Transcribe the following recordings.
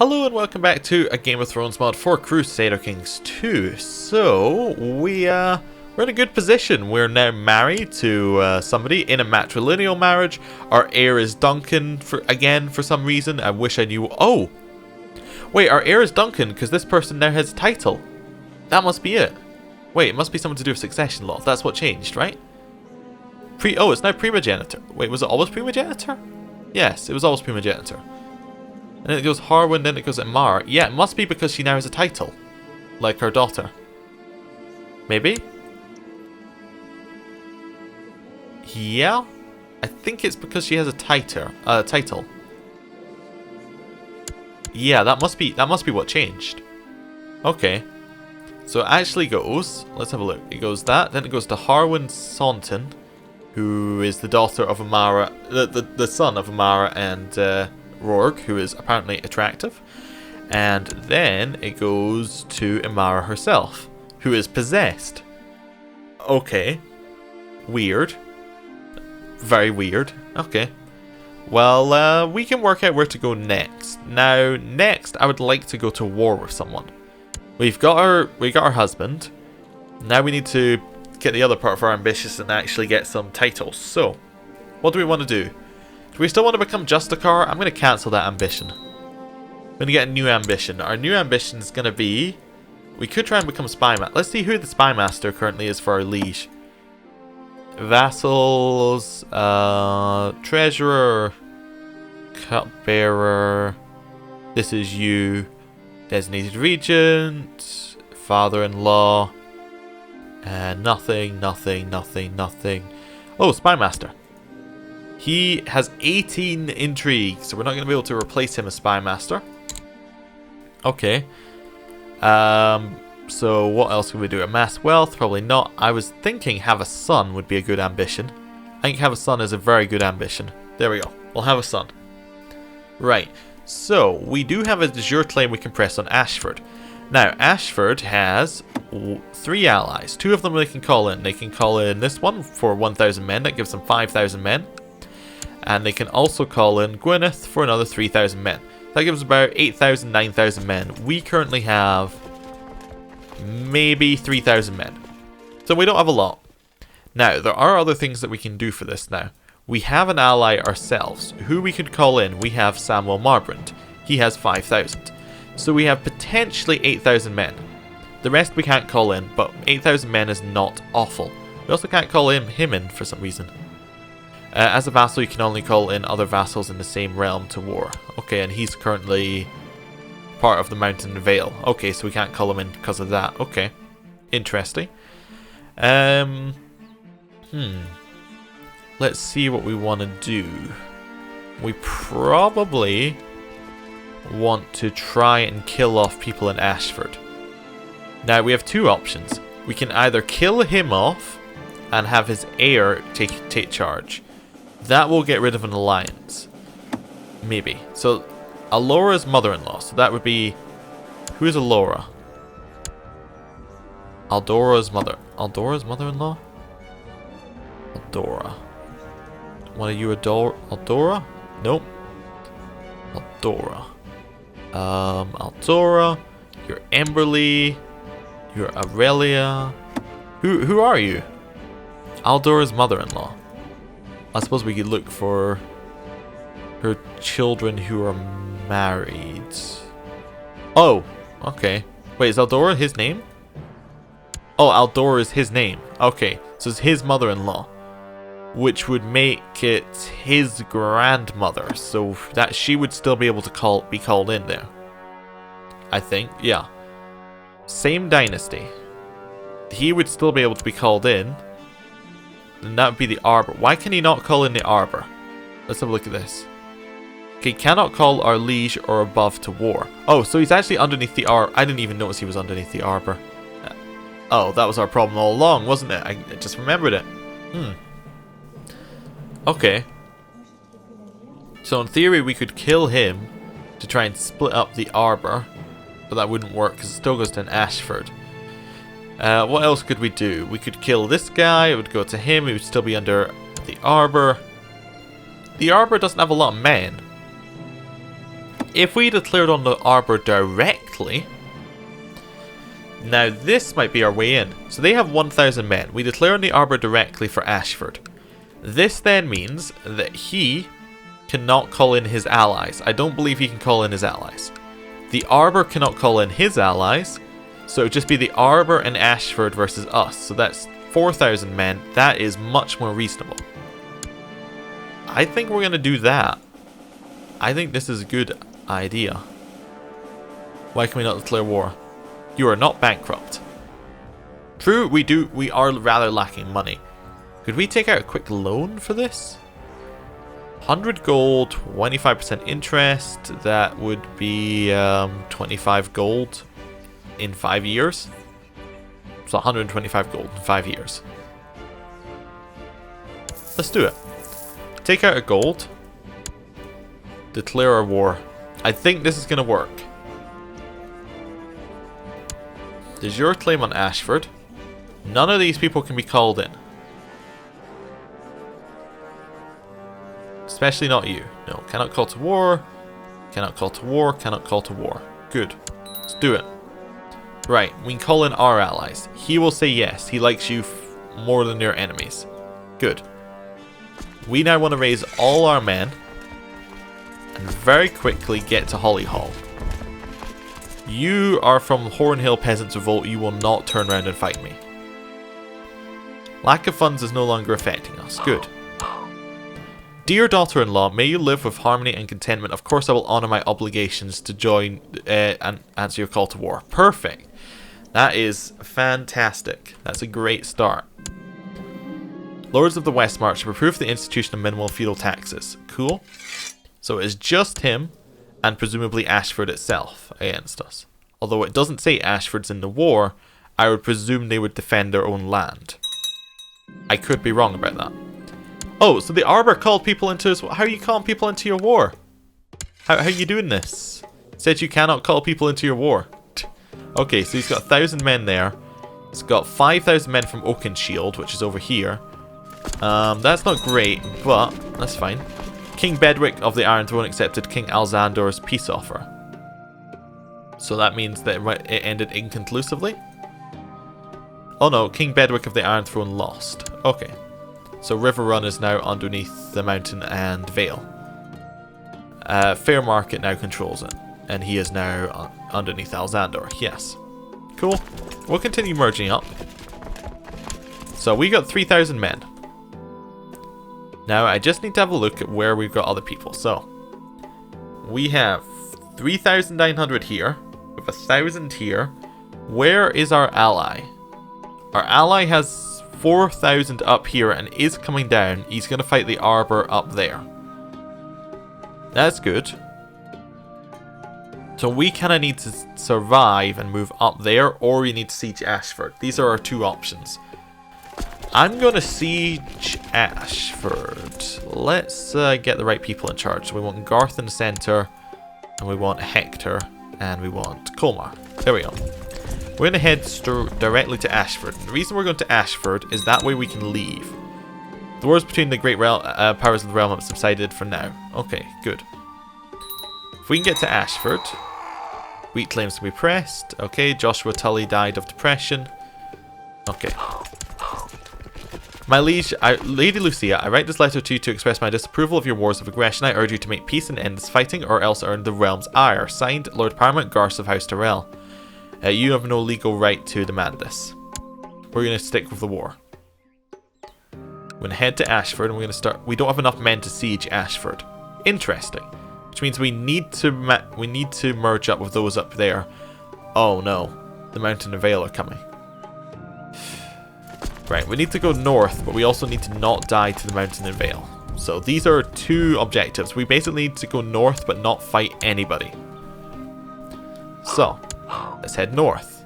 Hello and welcome back to a Game of Thrones mod for Crusader Kings 2. So, we're in a good position. We're now married to somebody in a matrilineal marriage. Our heir is Duncan for some reason. I wish I knew. Oh! Wait, our heir is Duncan because this person now has a title. That must be it. Wait, it must be something to do with succession law. That's what changed, right? Oh, it's now primogenitor. Wait, was it always primogenitor? Yes, it was always primogenitor. And then it goes Harwin, then it goes Amara. Yeah, it must be because she now has a title. Like her daughter. Maybe? Yeah? I think it's because she has a title. Yeah, that must be what changed. Okay. So it actually goes, let's have a look. It goes that, then it goes to Harwin Saunton, who is the daughter of Amara, the son of Amara and Rourke, who is apparently attractive. And then it goes to Amara herself, who is possessed. Okay. Weird. Very weird. Okay. Well, we can work out where to go next. Now, next, I would like to go to war with someone. We got our husband. Now we need to get the other part of our ambitions and actually get some titles. So, what do we want to do? Do we still want to become Justicar? I'm going to cancel that ambition. I'm going to get a new ambition. Our new ambition is going to be... We could try and become Spymaster. Let's see who the Spymaster currently is for our liege. Vassals, Treasurer, Cupbearer, this is you, Designated Regent, Father-in-law, and nothing. Oh, Spymaster. He has 18 intrigue, so we're not going to be able to replace him as Spymaster. Okay. So what else can we do? Amass wealth? Probably not. I was thinking have a son would be a good ambition. I think have a son is a very good ambition. There we go. We'll have a son. Right. So we do have a de jure claim we can press on Ashford. Now Ashford has 3 allies. 2 of them they can call in. They can call in this one for 1,000 men. That gives them 5,000 men. And they can also call in Gwyneth for another 3,000 men. That gives about 8,000, 9,000 men. We currently have maybe 3,000 men. So we don't have a lot. Now, there are other things that we can do for this now. We have an ally ourselves. Who we could call in, we have Samuel Marbrand. He has 5,000. So we have potentially 8,000 men. The rest we can't call in, but 8,000 men is not awful. We also can't call him in for some reason. As a vassal, you can only call in other vassals in the same realm to war. Okay, and he's currently part of the Mountain Vale. Okay, so we can't call him in because of that. Okay, interesting. Let's see what we want to do. We probably want to try and kill off people in Ashford. Now, we have 2 options. We can either kill him off and have his heir take charge. That will get rid of an alliance. Maybe. So, Alora's mother-in-law. So that would be... Who is Alora? Aldora's mother-in-law? Aldora. One of you Aldora? Nope. Aldora. Aldora. You're Emberly. You're Aurelia. Who are you? Aldora's mother-in-law. I suppose we could look for her children who are married. Oh, okay. Wait, is Aldora his name? Oh, Aldora is his name. Okay, so it's his mother-in-law, which would make it his grandmother, so that she would still be able to be called in there. I think, yeah. Same dynasty. He would still be able to be called in. And that would be the Arbor. Why can he not call in the Arbor? Let's have a look at this. Okay, cannot call our liege or above to war. Oh, so he's actually underneath the Arbor. I didn't even notice he was underneath the Arbor. Oh, that was our problem all along, wasn't it? I just remembered it. Okay. So in theory, we could kill him to try and split up the Arbor. But that wouldn't work because it still goes to an Ashford. What else could we do? We could kill this guy. It would go to him. He would still be under the Arbor. The Arbor doesn't have a lot of men. If we declared on the Arbor directly, now this might be our way in. So they have 1,000 men. We declare on the Arbor directly for Ashford. This then means that he cannot call in his allies. I don't believe he can call in his allies. The Arbor cannot call in his allies, so it would just be the Arbor and Ashford versus us. So that's 4,000 men. That is much more reasonable. I think we're going to do that. I think this is a good idea. Why can we not declare war? You are not bankrupt. True, we are rather lacking money. Could we take out a quick loan for this? 100 gold, 25% interest. That would be 25 gold in 5 years. So 125 gold in 5 years. Let's do it. Take out a gold. Declare our war. I think this is going to work. There's your claim on Ashford. None of these people can be called in. Especially not you. No, cannot call to war. Cannot call to war. Cannot call to war. Good. Let's do it. Right, we can call in our allies. He will say yes. He likes you more than your enemies. Good. We now want to raise all our men and very quickly get to Hollyhall. You are from Hornhill Peasants Revolt. You will not turn around and fight me. Lack of funds is no longer affecting us. Good. Dear daughter-in-law, may you live with harmony and contentment. Of course I will honour my obligations to join and answer your call to war. Perfect. That is fantastic. That's a great start. Lords of the Westmarch have approved the institution of minimal feudal taxes. Cool. So it is just him and presumably Ashford itself against us. Although it doesn't say Ashford's in the war, I would presume they would defend their own land. I could be wrong about that. Oh, so the Arbor called people into his... How are you calling people into your war? How are you doing this? Said you cannot call people into your war. Okay, so he's got 1,000 men there. He's got 5,000 men from Oakenshield, which is over here. That's not great, but that's fine. King Bedwick of the Iron Throne accepted King Alzandor's peace offer. So that means that it ended inconclusively? Oh no, King Bedwick of the Iron Throne lost. Okay. So River Run is now underneath the mountain and Vale. Fair Market now controls it. And he is now underneath Alzandor. Yes. Cool. We'll continue merging up. So we got 3,000 men. Now I just need to have a look at where we've got other people. So we have 3,900 here. We have 1,000 here. Where is our ally? Our ally has 4,000 up here and is coming down. He's going to fight the Arbor up there. That's good. So we kind of need to survive and move up there, or we need to siege Ashford. These are our two options. I'm going to siege Ashford. Let's get the right people in charge. So we want Garth in the center, and we want Hector, and we want Colmar. There we go. We're going to head directly to Ashford. The reason we're going to Ashford is that way we can leave. The wars between the great powers of the realm have subsided for now. Okay, good. If we can get to Ashford, wheat claims to be pressed. Okay, Joshua Tully died of depression. Okay. My liege, Lady Lucia, I write this letter to you to express my disapproval of your wars of aggression. I urge you to make peace and end this fighting, or else earn the realm's ire. Signed, Lord Paramount Garth of House Tyrell. You have no legal right to demand this. We're going to stick with the war. We're going to head to Ashford and we're going to start... We don't have enough men to siege Ashford. Interesting. Which means we need to merge up with those up there. Oh no. The Mountain and Vale are coming. Right, we need to go north, but we also need to not die to the Mountain and Vale. So these are two objectives. We basically need to go north but not fight anybody. So, let's head north.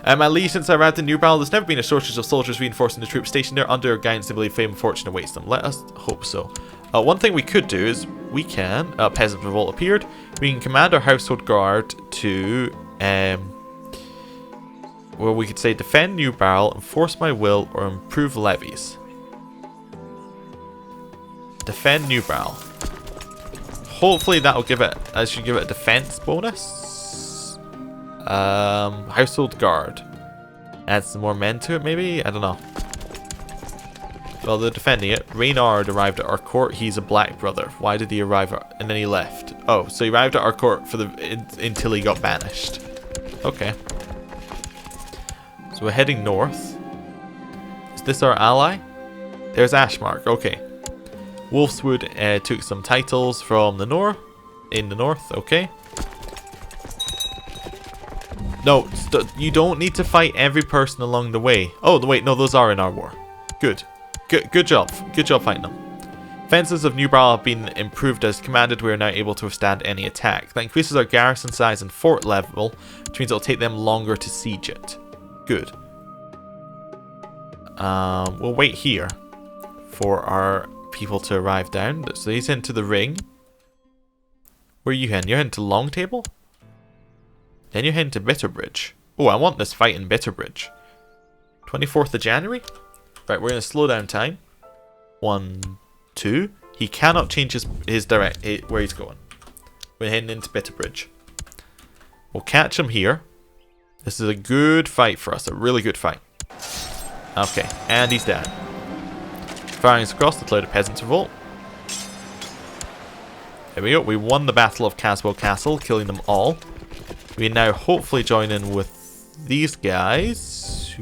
My liege, since I arrived in New Barrel, there's never been a shortage of soldiers reinforcing the troops stationed there. Under your guidance, they believe fame and fortune awaits them. Let us hope so. One thing we could do is we can... Peasant Revolt appeared. We can command our household guard to... well, we could say defend New Barrel, enforce my will, or improve levies. Defend New Barrel. hopefully that'll give it, I should give it a defense bonus. Household guard. Add some more men to it maybe? I don't know. Well, they're defending it. Reynard arrived at our court. He's a black brother. Why did he arrive and then he left? Oh, so he arrived at our court for until he got banished. Okay. So we're heading north. Is this our ally? There's Ashmark. Okay. Wolfswood took some titles from the north. In the north. Okay. No, you don't need to fight every person along the way. Oh, wait, no, those are in our war. Good. Good job. Good job fighting them. Fences of Newbral have been improved as commanded. We are now able to withstand any attack. That increases our garrison size and fort level, which means it'll take them longer to siege it. Good. We'll wait here for our people to arrive down. So he's into the ring. Where are you heading? You're heading to Long Table? Then you're heading to Bitterbridge. Oh, I want this fight in Bitterbridge. 24th of January? Right, we're going to slow down time. 1, 2. He cannot change his direct where he's going. We're heading into Bitterbridge. We'll catch him here. This is a good fight for us. A really good fight. Okay, and he's dead. Firing across, declared a peasants' revolt. There we go. We won the Battle of Caswell Castle, killing them all. We now hopefully join in with these guys.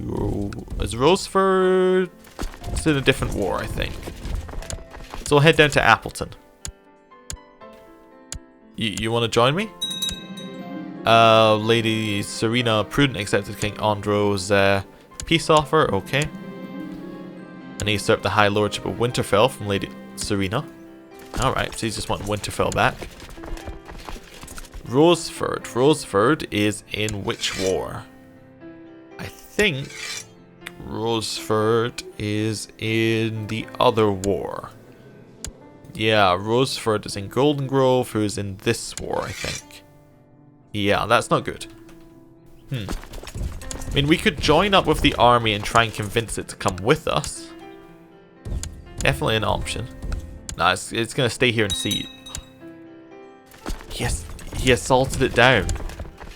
Is Roseford? It's in a different war, I think. So we'll head down to Appleton. You want to join me? Lady Serena Prudent accepted King Andro's peace offer. Okay. And he usurped the High Lordship of Winterfell from Lady Serena. Alright, so he's just wanting Winterfell back. Roseford. Roseford is in which war? I think Roseford is in the other war. Yeah, Roseford is in Golden Grove, who's in this war, I think. Yeah, that's not good. I mean, we could join up with the army and try and convince it to come with us. Definitely an option. Nah, it's going to stay here and see. Yes, he assaulted it down.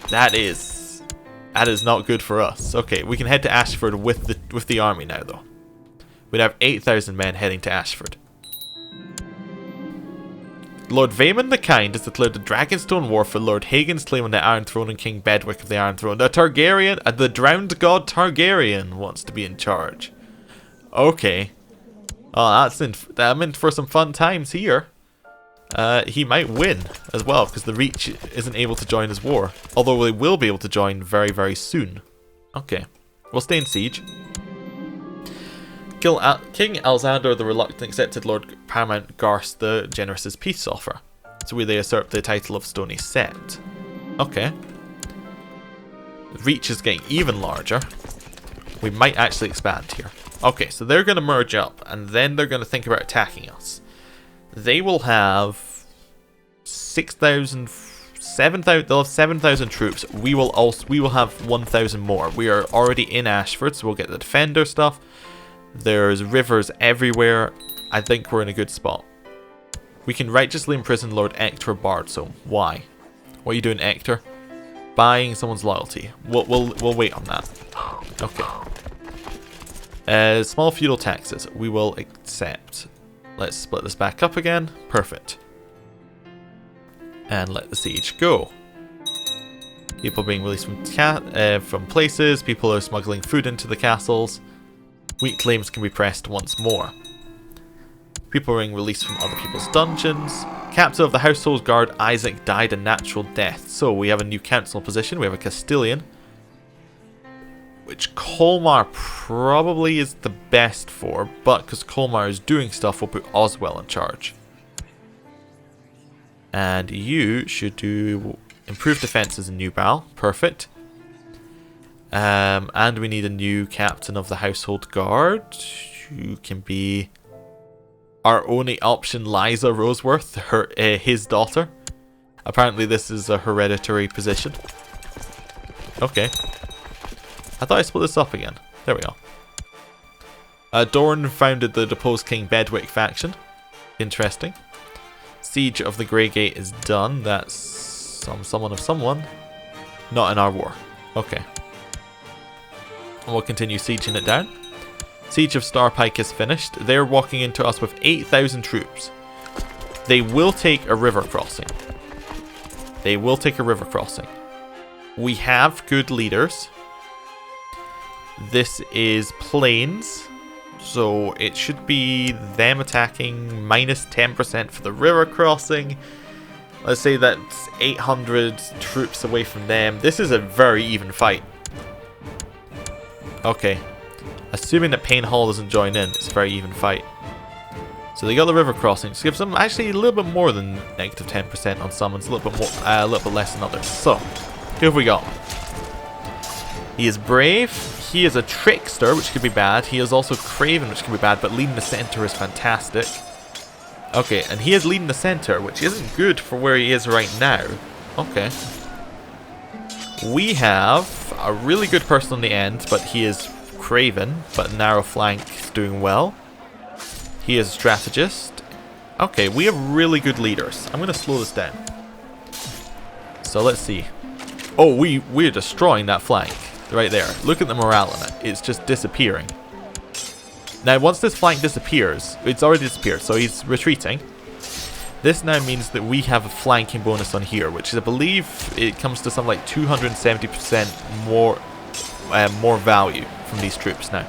That is not good for us. Okay, we can head to Ashford with the army now, though. We'd have 8,000 men heading to Ashford. Lord Vaemon the Kind has declared the Dragonstone War for Lord Hagen's claim on the Iron Throne and King Bedwick of the Iron Throne. The Targaryen, the drowned god Targaryen wants to be in charge. Okay. Oh, I'm in for some fun times here. He might win as well, because the Reach isn't able to join his war. Although they will be able to join very, very soon. Okay. We'll stay in siege. King Alexander the Reluctant accepted Lord Paramount Garth the Generous's peace offer. So they usurp the title of Stony Sept. Okay. Reach is getting even larger. We might actually expand here. Okay, so they're going to merge up, and then they're going to think about attacking us. They will have 6,000, 7,000. They'll have 7,000 troops. We will have 1,000 more. We are already in Ashford, so we'll get the defender stuff. There's rivers everywhere. I think we're in a good spot. We can righteously imprison Lord Ector Bardsome. Why? What are you doing, Ector? Buying someone's loyalty. We'll wait on that. Okay. Small feudal taxes. We will accept. Let's split this back up again. Perfect. And let the siege go. People being released from places. People are smuggling food into the castles. Weak claims can be pressed once more. People are being released from other people's dungeons. Captain of the Household Guard Isaac died a natural death. So we have a new council position. We have a Castilian, which Colmar probably is the best for, but because Colmar is doing stuff, we'll put Oswell in charge. And you should do improved defenses in Newbral. Perfect. And we need a new captain of the Household Guard, who can be our only option, Liza Roseworth, his daughter. Apparently this is a hereditary position. Okay. I thought I split this up again. There we go. Dorne founded the deposed King Bedwick faction. Interesting. Siege of the Grey Gate is done. That's someone of someone. Not in our war. Okay. And we'll continue sieging it down. Siege of Starpike is finished. They're walking into us with 8,000 troops. They will take a river crossing. They will take a river crossing. We have good leaders. This is plains. So it should be them attacking minus 10% for the river crossing. Let's say that's 800 troops away from them. This is a very even fight. Okay. Assuming that Pain Hall doesn't join in, it's a very even fight. So they got the river crossing, which gives them actually a little bit more than negative 10% on summons, a little bit more, a little bit less than others. So, who have we got? He is brave. He is a trickster, which could be bad. He is also craven, which could be bad. But leading the center is fantastic. Okay, and he is leading the center, which isn't good for where he is right now. Okay. We have a really good person on the end, but he is craven, but narrow flank is doing well. He is a strategist. Okay, we have really good leaders. I'm going to slow this down. So let's see. Oh, we're destroying that flank right there. Look at the morale on it. It's just disappearing. Now, once this flank disappears, it's already disappeared, so he's retreating. This now means that we have a flanking bonus on here, which is, I believe, it comes to something like 270% more value from these troops now.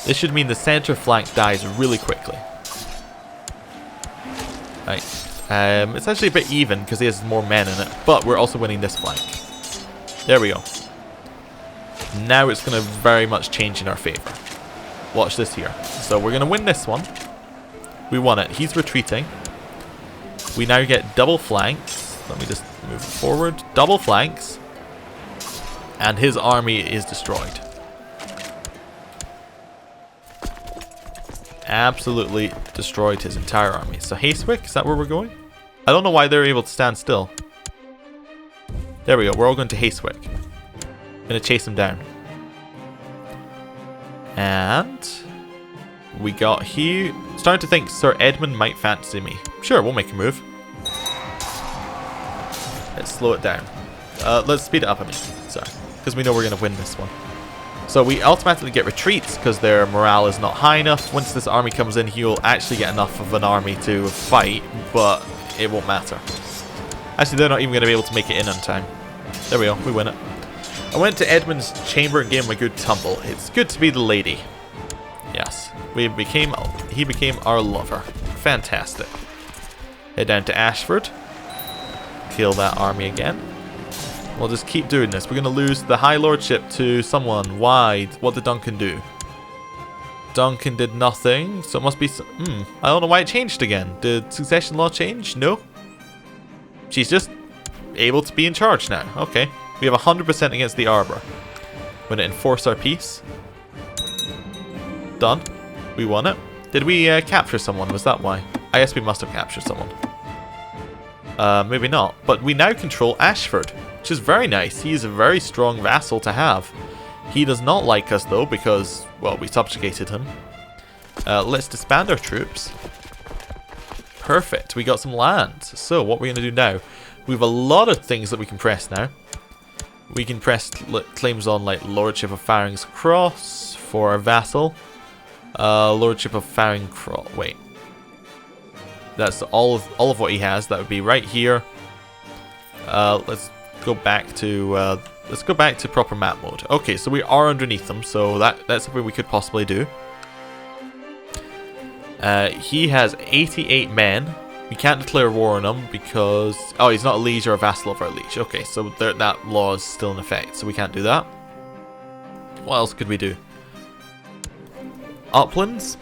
This should mean the center flank dies really quickly. Right. It's actually a bit even because he has more men in it, but we're also winning this flank. There we go. Now it's going to very much change in our favor. Watch this here. So we're going to win this one. We won it. He's retreating. We now get double flanks. Let me just move forward. Double flanks. And his army is destroyed. Absolutely destroyed his entire army. So Hastewick, is that where we're going? I don't know why they're able to stand still. There we go. We're all going to Hastewick. Gonna chase him down. And we got here. Starting to think Sir Edmund might fancy me. Sure, we'll make a move. Let's slow it down. Let's speed it up, I mean. Sorry. Because we know we're going to win this one. So we automatically get retreats because their morale is not high enough. Once this army comes in, he'll actually get enough of an army to fight, but it won't matter. Actually, they're not even going to be able to make it in on time. There we go, we win it. I went to Edmund's chamber and gave him a good tumble. It's good to be the lady. Yes, he became our lover. Fantastic. Head down to Ashford. Kill that army again. We'll just keep doing this. We're going to lose the High Lordship to someone. Why? What did Duncan do? Duncan did nothing, so it must be... I don't know why it changed again. Did succession law change? No. She's just able to be in charge now. Okay. We have 100% against the Arbor. We're going to enforce our peace. Done. We won it. Did we capture someone? Was that why? I guess we must have captured someone. Maybe not. But we now control Ashford, which is very nice. He is a very strong vassal to have. He does not like us, though, because, well, we subjugated him. Let's disband our troops. Perfect. We got some land. So, what we're going to do now? We have a lot of things that we can press now. We can press claims on, like, Lordship of Faring's Cross for our vassal. Lordship of Faring Cross. Wait. That's all of what he has. That would be right here. Let's go back to proper map mode. Okay, so we are underneath them, so that's something we could possibly do. He has 88 men. We can't declare war on him because... Oh, he's not a liege or a vassal of our liege. Okay, so that law is still in effect, so we can't do that. What else could we do? Uplands.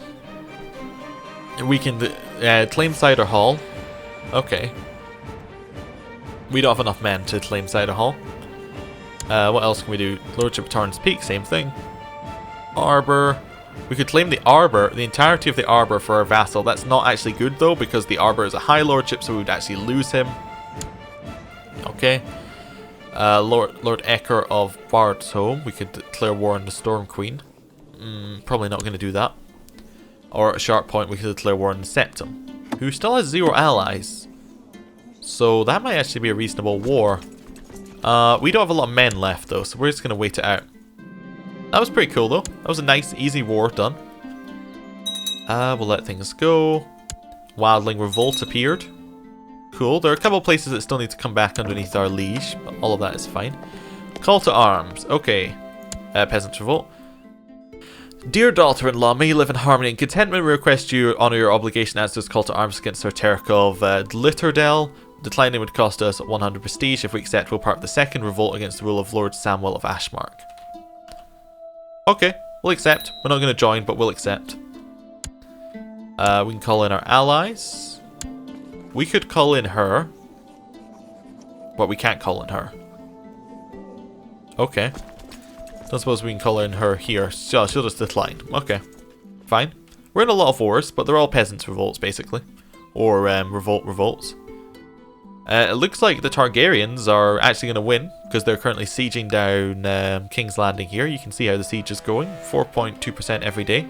We can claim Cider Hall. Okay. We don't have enough men to claim Cider Hall. What else can we do? Lordship of Tarn's Peak, same thing. Arbor. We could claim the Arbor, the entirety of the Arbor for our vassal. That's not actually good though, because the Arbor is a high lordship, so we would actually lose him. Okay. Lord Ecker of Bard's Home. We could declare war on the Storm Queen. Probably not going to do that. Or at a sharp point, we could declare war on the Septum. who still has 0 allies. So that might actually be a reasonable war. We don't have a lot of men left though, so we're just going to wait it out. That was pretty cool though. That was a nice, easy war done. We'll let things go. Wildling Revolt appeared. Cool. There are a couple of places that still need to come back underneath our liege, but all of that is fine. Call to arms. Okay. Peasants Revolt. Dear daughter-in-law, may you live in harmony and contentment. We request you honour your obligation as this call to arms against our Terek of Litterdale. Declining would cost us 100 prestige. If we accept, we'll part of the second revolt against the rule of Lord Samwell of Ashmark. Okay, we'll accept. We're not going to join, but we'll accept. We can call in our allies. We could call in her, but we can't call in her. Okay. I suppose we can call in her here. So she'll just decline. Okay. Fine. We're in a lot of wars, but they're all peasants' revolts, basically. Or revolts. It looks like the Targaryens are actually going to win, because they're currently sieging down King's Landing here. You can see how the siege is going. 4.2% every day.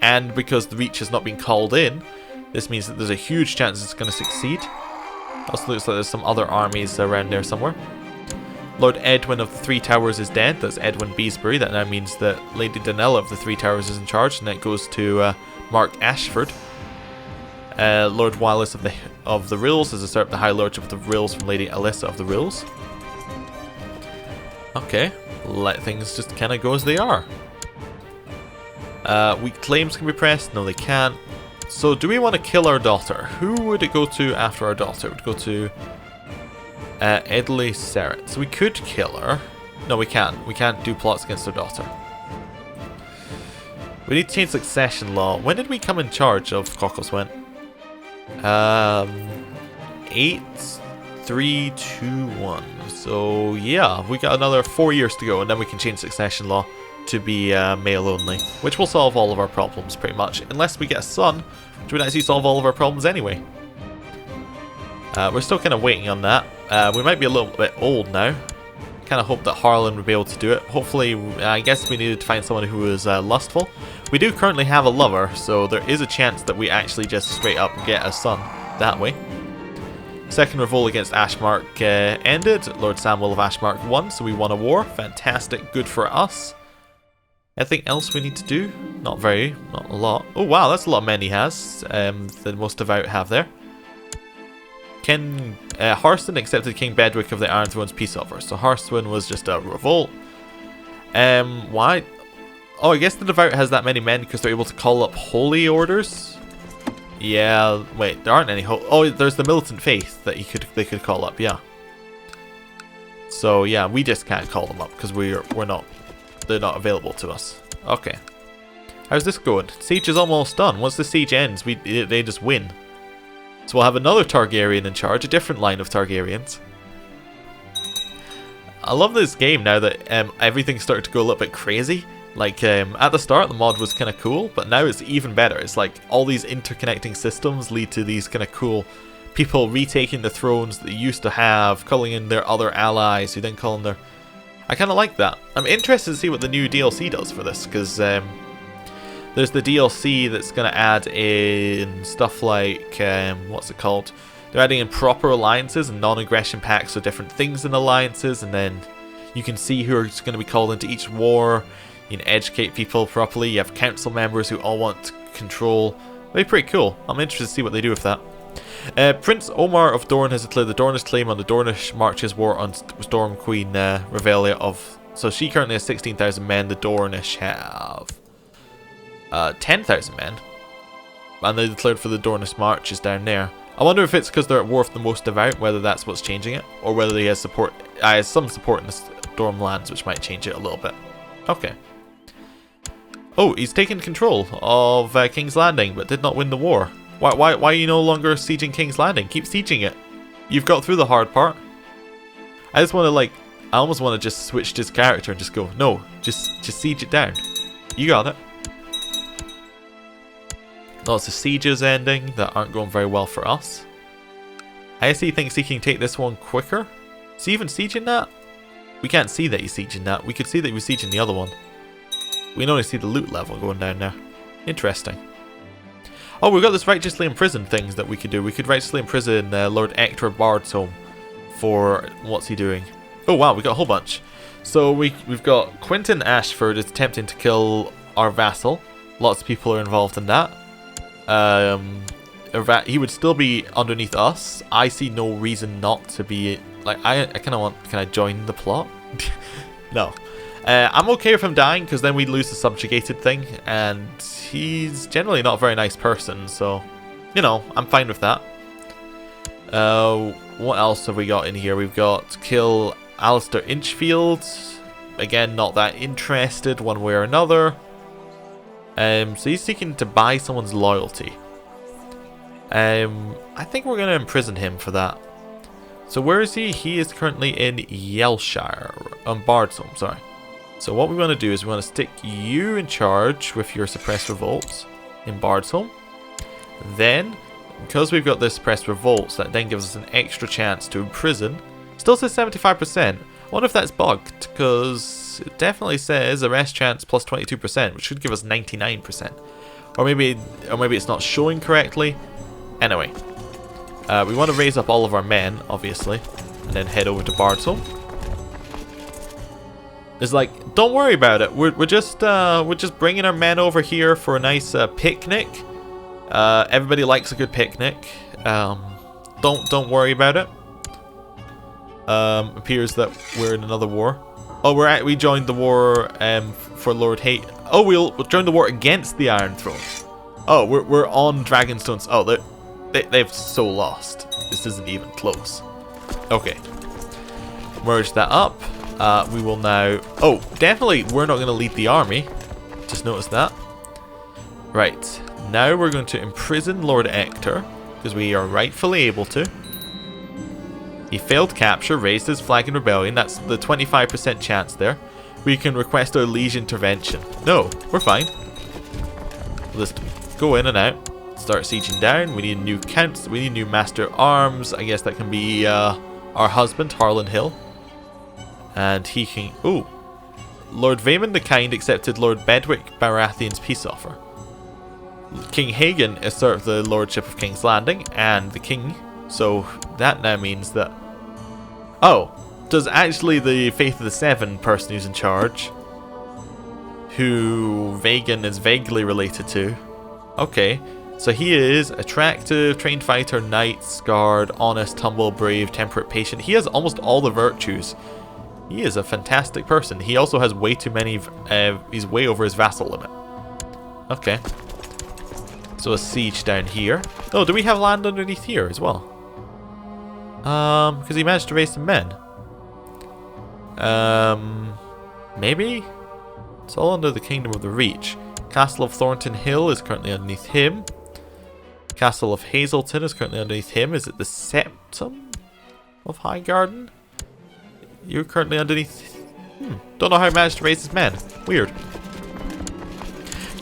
And because the Reach has not been called in, this means that there's a huge chance it's going to succeed. Also looks like there's some other armies around there somewhere. Lord Edwin of the Three Towers is dead. That's Edwin Beesbury. That now means that Lady Danella of the Three Towers is in charge, and that goes to Mark Ashford. Lord Wylis of the Rills has usurped the High Lordship of the Rills from Lady Alyssa of the Rills. Okay, let things just kind of go as they are. Weak claims can be pressed. No, they can't. So, do we want to kill our daughter? Who would it go to after our daughter? It would go to Edley Seret. So we could kill her. No, we can't. We can't do plots against our daughter. We need to change succession law. When did we come in charge of Cockles-Went? 8, 3, 2, 1. So yeah, we got another 4 years to go, and then we can change succession law to be male only, which will solve all of our problems pretty much, unless we get a son, which would actually solve all of our problems anyway. We're still kind of waiting on that. We might be a little bit old now. Kind of hope that Harlan would be able to do it. Hopefully, I guess we needed to find someone who is lustful. We do currently have a lover, so there is a chance that we actually just straight up get a son that way. Second revolt against Ashmark ended. Lord Samwell of Ashmark won, so we won a war. Fantastic, good for us. Anything else we need to do? Not a lot. Oh wow, that's a lot of men he has. The most devout have there. Harston accepted King Bedwick of the Iron Throne's peace offer. So Harston was just a revolt. Why? Oh, I guess the devout has that many men because they're able to call up holy orders. Yeah, wait, there aren't any oh, there's the militant faith that they could call up, yeah. So yeah, we just can't call them up because they're not available to us. Okay. How's this going? Siege is almost done. Once the siege ends, they just win. So we'll have another Targaryen in charge, a different line of Targaryens. I love this game now that everything's started to go a little bit crazy. Like, at the start, the mod was kind of cool, but now it's even better. It's like all these interconnecting systems lead to these kind of cool people retaking the thrones that they used to have, calling in their other allies, who then call in their... I kind of like that. I'm interested to see what the new DLC does for this, because there's the DLC that's going to add in stuff like, what's it called? They're adding in proper alliances and non-aggression packs for different things in alliances, and then you can see who are going to be called into each war. You can educate people properly. You have council members who all want control. It'll be pretty cool. I'm interested to see what they do with that. Prince Omar of Dorne has declared the Dornish claim on the Dornish Marches war on Storm Queen Revelia of... So she currently has 16,000 men. The Dornish have 10,000 men. And they declared for the Dornish Marches down there. I wonder if it's because they're at war with the most devout, whether that's what's changing it, or whether he has support. Has some support in the Stormlands, which might change it a little bit. Okay. Oh, he's taken control of King's Landing, but did not win the war. Why are you no longer sieging King's Landing? Keep sieging it. You've got through the hard part. I just want to I almost want to just switch his character and just go, no, just siege it down. You got it. Lots of sieges ending that aren't going very well for us. ISE thinks he can take this one quicker. Is he even sieging that? We can't see that he's sieging that. We could see that he was sieging the other one. We can only see the loot level going down there. Interesting. Oh, we've got this righteously imprisoned things that we could do. We could righteously imprison Lord Ector Bard's for what's he doing? Oh wow, we got a whole bunch. So we've got Quentin Ashford is attempting to kill our vassal. Lots of people are involved in that. He would still be underneath us. I see no reason not to be. Like, I kind of want. Can I join the plot? No. I'm okay with him dying because then we lose the subjugated thing, and he's generally not a very nice person, so you know, I'm fine with that. What else have we got in here? We've got kill Alistair Inchfield. Again, not that interested one way or another. So he's seeking to buy someone's loyalty. I think we're going to imprison him for that. So where is he? He is currently in Yelshire. Bardsholm, sorry. So what we want to do is we want to stick you in charge with your suppressed revolts in Bardsholm. Then, because we've got this suppressed revolts, that then gives us an extra chance to imprison. Still says 75%. I wonder if that's bugged, because it definitely says arrest chance plus 22%, which should give us 99%. Or maybe it's not showing correctly. Anyway, we want to raise up all of our men, obviously, and then head over to Bardsholm. It's like, don't worry about it. We're just bringing our men over here for a nice picnic. Everybody likes a good picnic. Don't worry about it. Appears that we're in another war. Oh, we joined the war for Lord Hate. Oh, we'll join the war against the Iron Throne. Oh, we're on Dragonstone's. Oh, they've so lost. This isn't even close. Okay, merge that up. We will now. Oh, definitely, we're not going to lead the army. Just noticed that. Right, now we're going to imprison Lord Ector because we are rightfully able to. He failed capture, raised his flag in rebellion. That's the 25% chance there. We can request our liege intervention. No, we're fine. We'll just go in and out. Start sieging down. We need new counts. We need new master arms. I guess that can be our husband, Harlan Hill. And he can... Ooh. Lord Vaemon the Kind accepted Lord Bedwick Baratheon's peace offer. King Hagen asserted the lordship of King's Landing and the king. So that now means that... Oh, does actually the Faith of the Seven person who's in charge, who Vagan is vaguely related to. Okay, so he is attractive, trained fighter, knight, scarred, honest, humble, brave, temperate, patient. He has almost all the virtues. He is a fantastic person. He also has way too many... he's way over his vassal limit. Okay. So a siege down here. Oh, do we have land underneath here as well? Because he managed to raise some men. Maybe? It's all under the Kingdom of the Reach. Castle of Thornton Hill is currently underneath him. Castle of Hazelton is currently underneath him. Is it the Septum of Highgarden? You're currently underneath... Don't know how he managed to raise his men. Weird.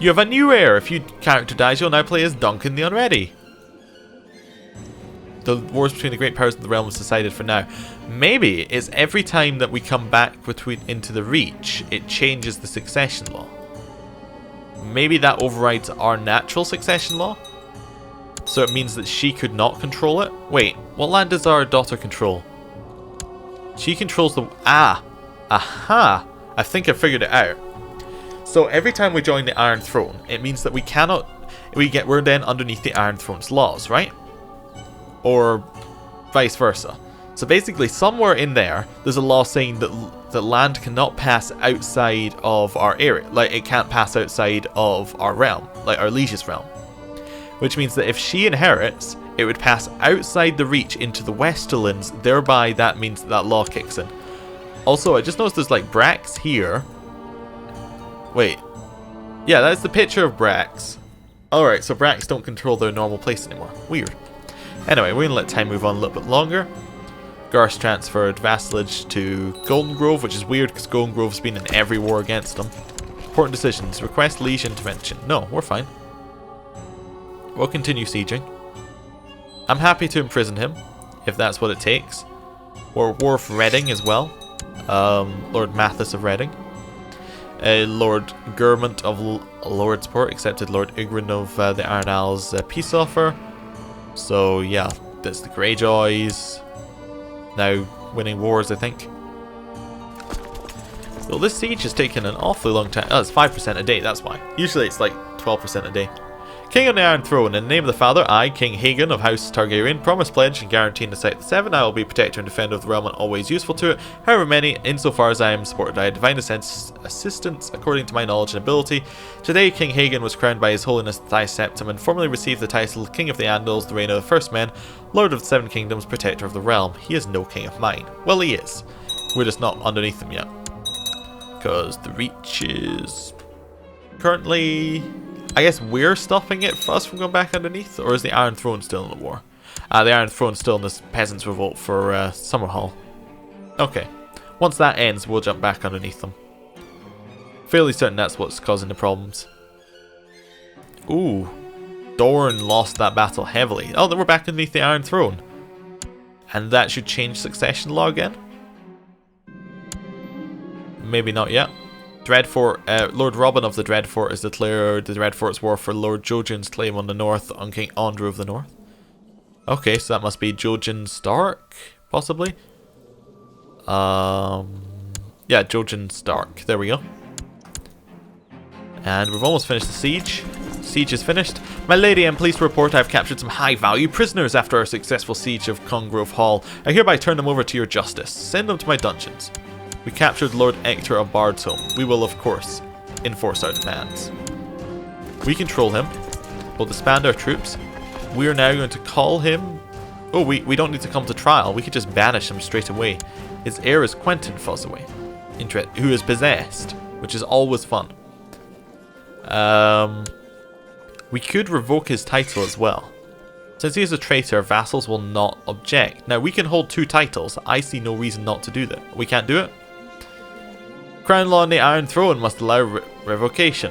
You have a new heir. If your character dies, you'll now play as Duncan the Unready. The wars between the great powers of the realm is decided for now. Maybe it's every time that we come back into the Reach, it changes the succession law. Maybe that overrides our natural succession law. So it means that she could not control it. Wait, what land does our daughter control? She controls the... Aha! I think I figured it out. So every time we join the Iron Throne, it means that we cannot... We're then underneath the Iron Throne's laws, right? Or vice versa. So basically, somewhere in there's a law saying that the land cannot pass outside of our area. Like, it can't pass outside of our realm, like our liege's realm. Which means that if she inherits, it would pass outside the Reach into the Westerlands, thereby that means that law kicks in. Also, I just noticed there's like Brax here. Wait. Yeah, that's the picture of Brax. Alright, so Brax don't control their normal place anymore. Weird. Anyway, we're going to let time move on a little bit longer. Garth transferred vassalage to Golden Grove, which is weird because Golden Grove's been in every war against them. Important decisions. Request liege intervention. No, we're fine. We'll continue sieging. I'm happy to imprison him, if that's what it takes. Or Worf Reading as well. Lord Mathis of Reading. Lord Germont of Lordsport accepted Lord Ygritte of the Iron Isles peace offer. So yeah, that's the Greyjoys. Now winning wars, I think. Well, this siege has taken an awfully long time. Oh, it's 5% a day, that's why. Usually it's like 12% a day. King on the Iron Throne, in the name of the Father, I, King Hagen of House Targaryen, promise, pledge, and guarantee in the sight of the Seven, I will be protector and defender of the realm and always useful to it, however many, insofar as I am supported by divine assistance according to my knowledge and ability. Today, King Hagen was crowned by His Holiness Thy Septim and formally received the title King of the Andals, the Reign of the First Men, Lord of the Seven Kingdoms, Protector of the Realm. He is no king of mine. Well, he is. We're just not underneath him yet. Because the Reach is currently... I guess we're stopping it for us from going back underneath, or is the Iron Throne still in the war? The Iron Throne's still in this Peasants' Revolt for Summerhall. Okay. Once that ends, we'll jump back underneath them. Fairly certain that's what's causing the problems. Ooh. Dorne lost that battle heavily. Oh, then we're back underneath the Iron Throne. And that should change succession law again? Maybe not yet. Dreadfort, Lord Robin of the Dreadfort has declared the Dreadfort's war for Lord Jojen's claim on the north on King Andrew of the North. Okay, so that must be Jojen Stark, possibly. Yeah, Jojen Stark. There we go. And we've almost finished the siege. Siege is finished. My lady, I'm pleased to report I have captured some high-value prisoners after our successful siege of Congrove Hall. I hereby turn them over to your justice. Send them to my dungeons. We captured Lord Ector of Bard's We will, of course, enforce our demands. We control him. We'll disband our troops. We are now going to call him... Oh, we don't need to come to trial. We could just banish him straight away. His heir is Quentyn Fossoway, who is possessed, which is always fun. We could revoke his title as well. Since he is a traitor, vassals will not object. Now, we can hold 2 titles. I see no reason not to do that. We can't do it? Crown law on the Iron Throne must allow revocation.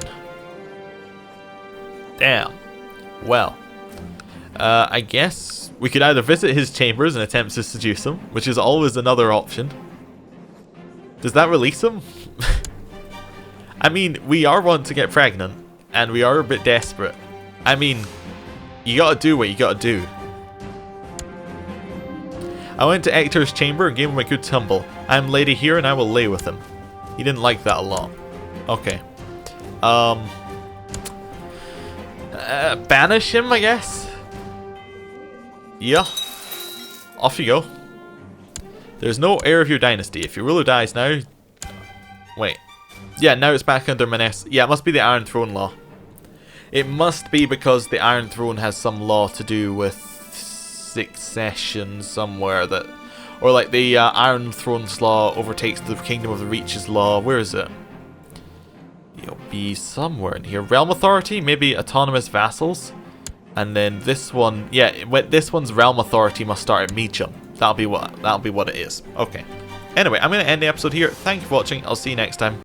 Damn. Well. I guess we could either visit his chambers and attempt to seduce him, which is always another option. Does that release him? I mean, we are wanting to get pregnant, and we are a bit desperate. I mean, you gotta do what you gotta do. I went to Ector's chamber and gave him a good tumble. I am lady here and I will lay with him. He didn't like that a lot. Okay. Banish him, I guess? Yeah. Off you go. There's no heir of your dynasty. If your ruler dies now... Wait. Yeah, now it's back under Maness. Yeah, it must be the Iron Throne law. It must be because the Iron Throne has some law to do with succession somewhere that... Or like the Iron Throne's law overtakes the Kingdom of the Reach's law. Where is it? It'll be somewhere in here. Realm Authority? Maybe autonomous vassals? And then this one... Yeah, this one's Realm Authority must start at Meacham. That'll be what it is. Okay. Anyway, I'm going to end the episode here. Thank you for watching. I'll see you next time.